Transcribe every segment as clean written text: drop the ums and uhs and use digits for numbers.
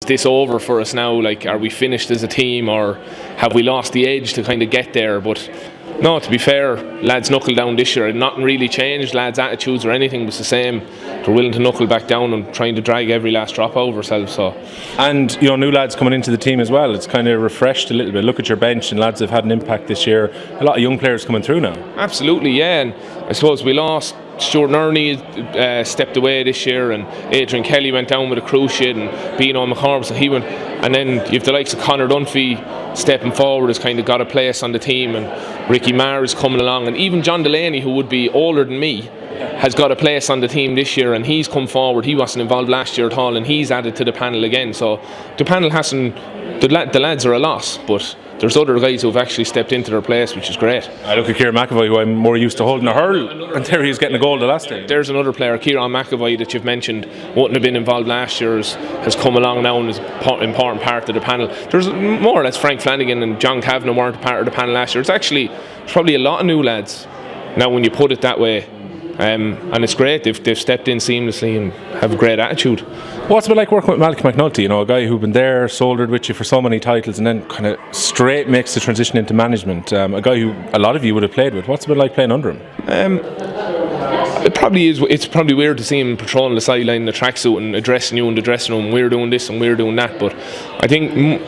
this over for us now? Like, are we finished as a team, or have we lost the edge to kind of get there? But no, to be fair, lads knuckled down this year. Nothing really changed. Lads' attitudes or anything was the same. They're willing to knuckle back down and trying to drag every last drop out of ourselves. So, and new lads coming into the team as well. It's kind of refreshed a little bit. Look at your bench, and lads have had an impact this year. A lot of young players coming through now. Absolutely, yeah. And I suppose we lost. Stuart Nerney stepped away this year, and Adrian Kelly went down with a cruciate, and Bino McCormick, so he went. And then you have the likes of Conor Dunphy stepping forward, has kind of got a place on the team, and Ricky Marr is coming along, and even John Delaney, who would be older than me, has got a place on the team this year, and he's come forward. He wasn't involved last year at all, and he's added to the panel again. So the panel hasn't. The lads are a loss, but there's other guys who've actually stepped into their place, which is great. I look at Kieran McAvoy, who I'm more used to holding a hurl, and there he was getting a goal the last time. There's another player, Kieran McAvoy, that you've mentioned, wouldn't have been involved last year, has come along now and is an important part of the panel. There's more or less Frank Flanagan and John Kavanagh weren't part of the panel last year. It's probably a lot of new lads now when you put it that way. And it's great. They've stepped in seamlessly and have a great attitude. What's it been like working with Malcolm McNulty? A guy who's been there, soldiered with you for so many titles, and then kind of straight makes the transition into management. A guy who a lot of you would have played with. What's it been like playing under him? It probably is. It's probably weird to see him patrolling the sideline in the tracksuit and addressing you in the dressing room. We're doing this and we're doing that. But I think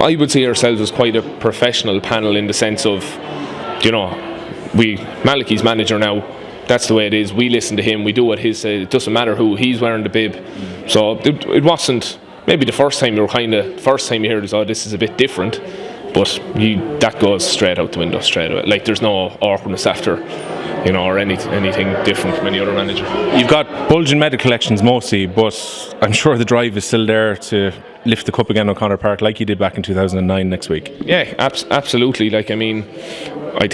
I would see ourselves as quite a professional panel in the sense of, Malachi's manager now. That's the way it is. We listen to him. We do what he says. It doesn't matter who. He's wearing the bib. So it wasn't. Maybe the first time you heard it, this is a bit different. But that goes straight out the window, straight away. Like, there's no awkwardness after, or anything different from any other manager. You've got bulging medal collections mostly, but I'm sure the drive is still there to lift the cup again on O'Connor Park, like you did back in 2009 next week. Yeah, absolutely. Like, I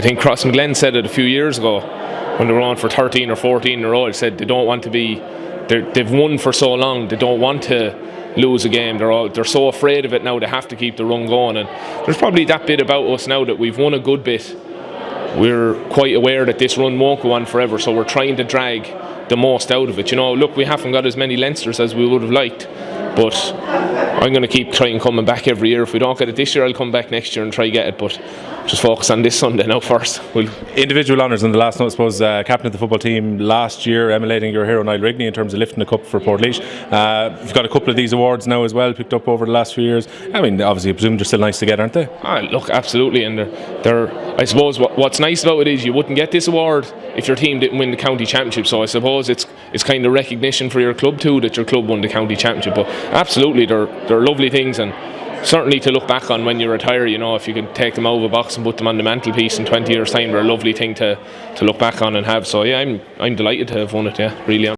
think Crossmaglen said it a few years ago when they were on for 13 or 14 in a row. They said they don't want to be. They've won for so long. They don't want to lose a game. They're so afraid of it now. They have to keep the run going. And there's probably that bit about us now that we've won a good bit. We're quite aware that this run won't go on forever, so we're trying to drag the most out of it. Look, we haven't got as many Leinsters as we would have liked, but I'm going to keep trying coming back every year. If we don't get it this year, I'll come back next year and try get it, but just focus on this Sunday now first. Individual honours on the last note, I suppose, captain of the football team last year, emulating your hero Niall Rigney in terms of lifting the cup for Portlaoise. You've got a couple of these awards now as well, picked up over the last few years. Obviously, I presume they're still nice to get, aren't they? Look, absolutely, and they're I suppose what's nice about it is you wouldn't get this award if your team didn't win the county championship. So I suppose it's kind of recognition for your club too that your club won the county championship. But absolutely, they're lovely things, and certainly to look back on when you retire, if you can take them out of a box and put them on the mantelpiece in 20 years' time, they're a lovely thing to look back on and have. So yeah, I'm delighted to have won it. Yeah, really am.